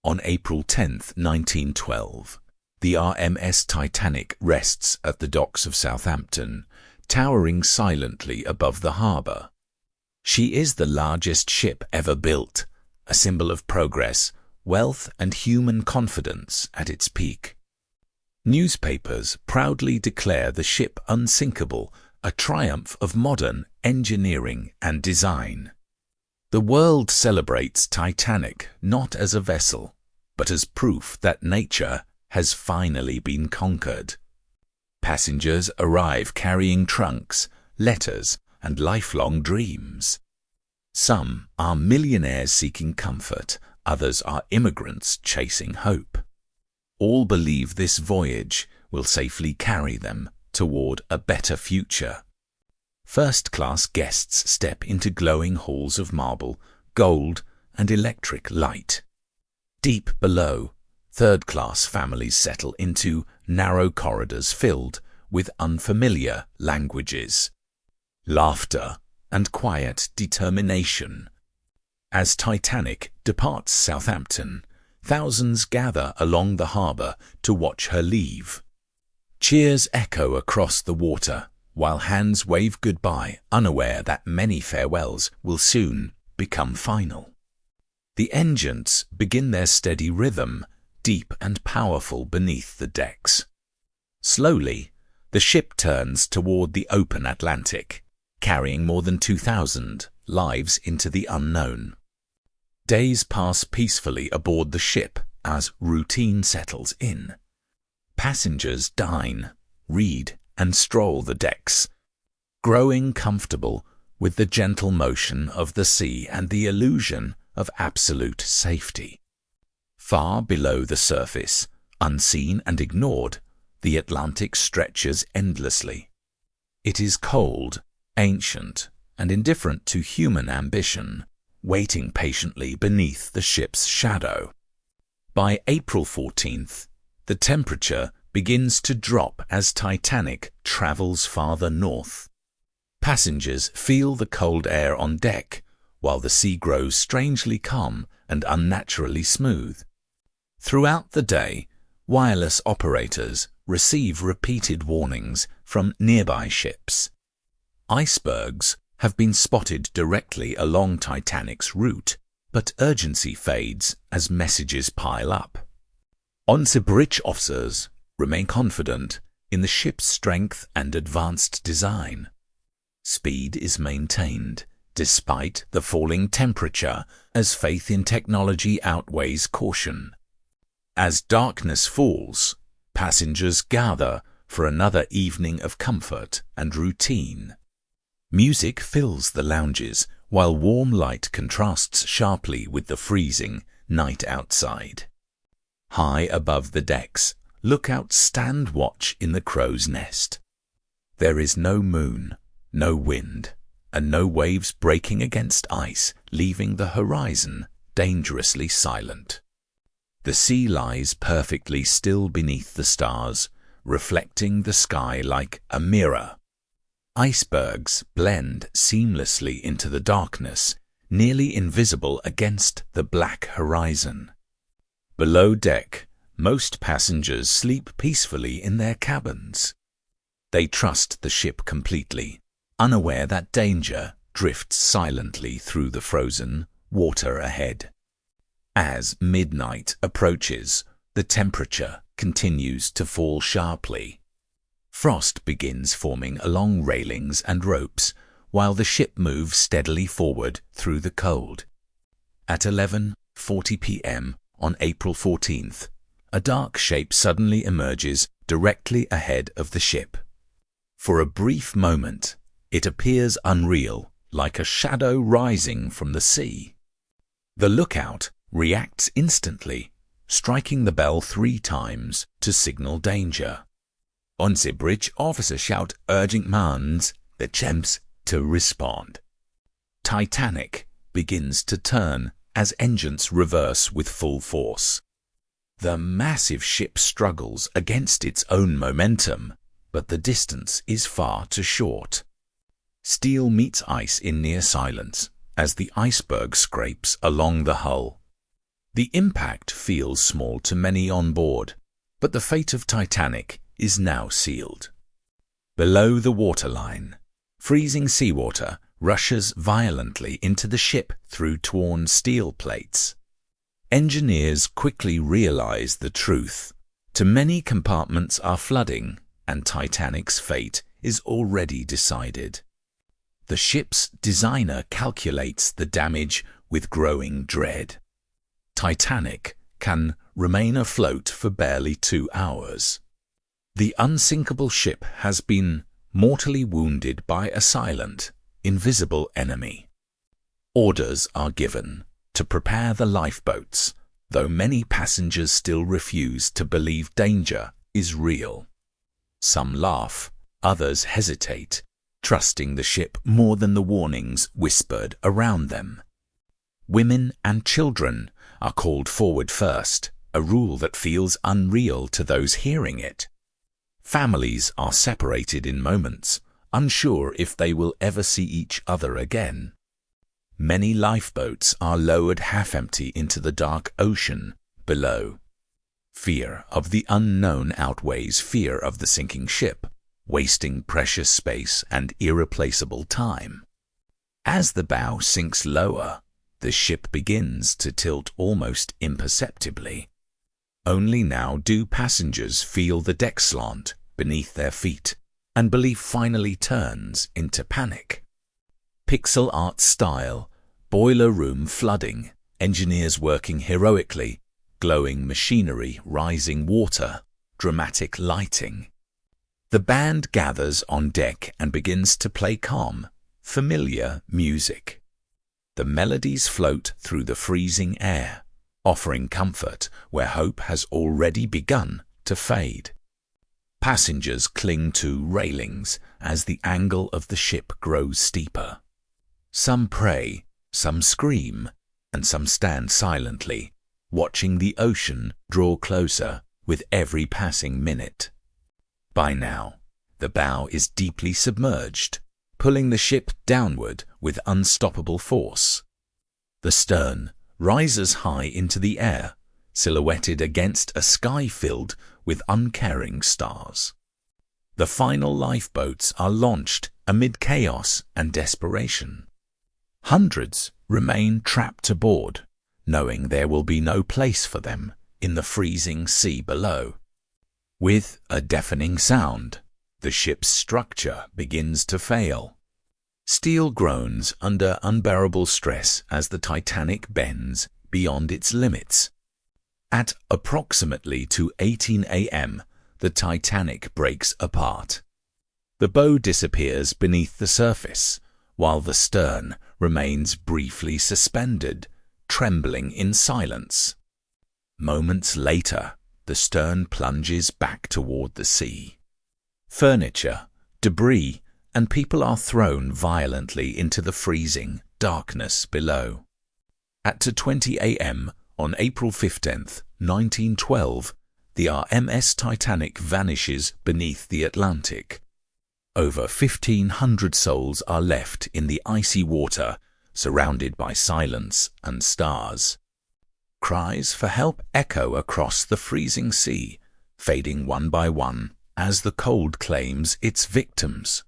On April 10, 1912, the RMS Titanic rests at the docks of Southampton, towering silently above the harbour. She is the largest ship ever built, a symbol of progress, wealth and human confidence at its peak. Newspapers proudly declare the ship unsinkable, a triumph of modern engineering and design. The world celebrates Titanic not as a vessel, but as proof that nature has finally been conquered. Passengers arrive carrying trunks, letters, and lifelong dreams. Some are millionaires seeking comfort, others are immigrants chasing hope. All believe this voyage will safely carry them toward a better future. First-class guests step into glowing halls of marble, gold, and electric light. Deep below, third-class families settle into narrow corridors filled with unfamiliar languages, laughter, and quiet determination. As Titanic departs Southampton, thousands gather along the harbour to watch her leave. Cheers echo across the water, while hands wave goodbye, unaware that many farewells will soon become final. The engines begin their steady rhythm, deep and powerful beneath the decks. Slowly, the ship turns toward the open Atlantic, carrying more than 2,000 lives into the unknown. Days pass peacefully aboard the ship as routine settles in. Passengers dine, read, and stroll the decks, growing comfortable with the gentle motion of the sea and the illusion of absolute safety. Far below the surface, unseen and ignored, the Atlantic stretches endlessly. It is cold, ancient, and indifferent to human ambition, waiting patiently beneath the ship's shadow. By April 14th, the temperature begins to drop as Titanic travels farther north. Passengers feel the cold air on deck, while the sea grows strangely calm and unnaturally smooth. Throughout the day, wireless operators receive repeated warnings from nearby ships. Icebergs have been spotted directly along Titanic's route, but urgency fades as messages pile up. On-bridge officers remain confident in the ship's strength and advanced design. Speed is maintained despite the falling temperature, as faith in technology outweighs caution. As darkness falls, passengers gather for another evening of comfort and routine. Music fills the lounges, while warm light contrasts sharply with the freezing night outside. High above the decks, lookouts stand watch in the crow's nest. There is no moon, no wind, and no waves breaking against ice, leaving the horizon dangerously silent. The sea lies perfectly still beneath the stars, reflecting the sky like a mirror. Icebergs blend seamlessly into the darkness, nearly invisible against the black horizon. Below deck, most passengers sleep peacefully in their cabins. They trust the ship completely, unaware that danger drifts silently through the frozen water ahead. As midnight approaches, the temperature continues to fall sharply. Frost begins forming along railings and ropes, while the ship moves steadily forward through the cold. At 11:40 p.m. on April 14th, a dark shape suddenly emerges directly ahead of the ship. For a brief moment, it appears unreal, like a shadow rising from the sea. The lookout reacts instantly, striking the bell 3 times to signal danger. On-bridge officers shout urgent commands, the champs to respond. Titanic begins to turn as engines reverse with full force. The massive ship struggles against its own momentum, but the distance is far too short. Steel meets ice in near silence as the iceberg scrapes along the hull. The impact feels small to many on board, but the fate of Titanic is now sealed. Below the waterline, freezing seawater rushes violently into the ship through torn steel plates. Engineers quickly realize the truth. Too many compartments are flooding, and Titanic's fate is already decided. The ship's designer calculates the damage with growing dread. Titanic can remain afloat for barely 2 hours. The unsinkable ship has been mortally wounded by a silent, invisible enemy. Orders are given to prepare the lifeboats, though many passengers still refuse to believe danger is real. Some laugh, others hesitate, trusting the ship more than the warnings whispered around them. Women and children are called forward first, a rule that feels unreal to those hearing it. Families are separated in moments, unsure if they will ever see each other again. Many lifeboats are lowered half-empty into the dark ocean below. Fear of the unknown outweighs fear of the sinking ship, wasting precious space and irreplaceable time. As the bow sinks lower, the ship begins to tilt almost imperceptibly. Only now do passengers feel the deck slant beneath their feet, and belief finally turns into panic. Pixel art style, boiler room flooding, engineers working heroically, glowing machinery, rising water, dramatic lighting. The band gathers on deck and begins to play calm, familiar music. The melodies float through the freezing air, offering comfort where hope has already begun to fade. Passengers cling to railings as the angle of the ship grows steeper. Some pray, some scream, and some stand silently, watching the ocean draw closer with every passing minute. By now, the bow is deeply submerged, pulling the ship downward with unstoppable force. The stern rises high into the air, silhouetted against a sky filled with uncaring stars. The final lifeboats are launched amid chaos and desperation. Hundreds remain trapped aboard, knowing there will be no place for them in the freezing sea below. With a deafening sound, the ship's structure begins to fail. Steel groans under unbearable stress as the Titanic bends beyond its limits. At approximately 2:18 a.m., the Titanic breaks apart. The bow disappears beneath the surface, while the stern remains briefly suspended, trembling in silence. Moments later, the stern plunges back toward the sea. Furniture, debris, and people are thrown violently into the freezing darkness below. At 2:20 a.m. on April 15th, 1912, the RMS Titanic vanishes beneath the Atlantic. Over 1,500 souls are left in the icy water, surrounded by silence and stars. Cries for help echo across the freezing sea, fading one by one as the cold claims its victims.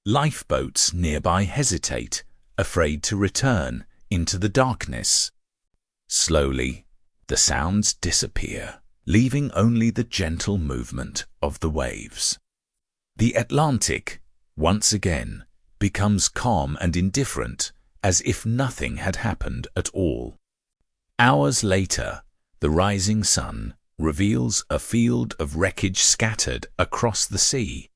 Lifeboats nearby hesitate, afraid to return into the darkness. Slowly, the sounds disappear, leaving only the gentle movement of the waves. The Atlantic, once again, becomes calm and indifferent, as if nothing had happened at all. Hours later, the rising sun reveals a field of wreckage scattered across the sea.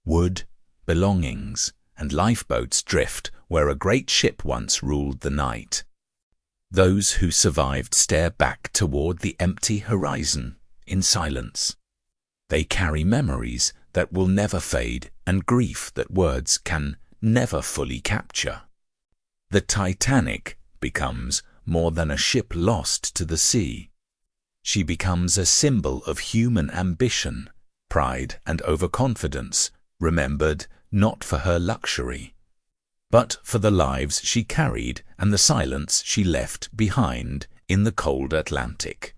Wood, belongings, and lifeboats drift where a great ship once ruled the night. Those who survived stare back toward the empty horizon in silence. They carry memories that will never fade and grief that words can never fully capture. The Titanic becomes more than a ship lost to the sea. She becomes a symbol of human ambition, pride, and overconfidence, remembered not for her luxury, but for the lives she carried and the silence she left behind in the cold Atlantic.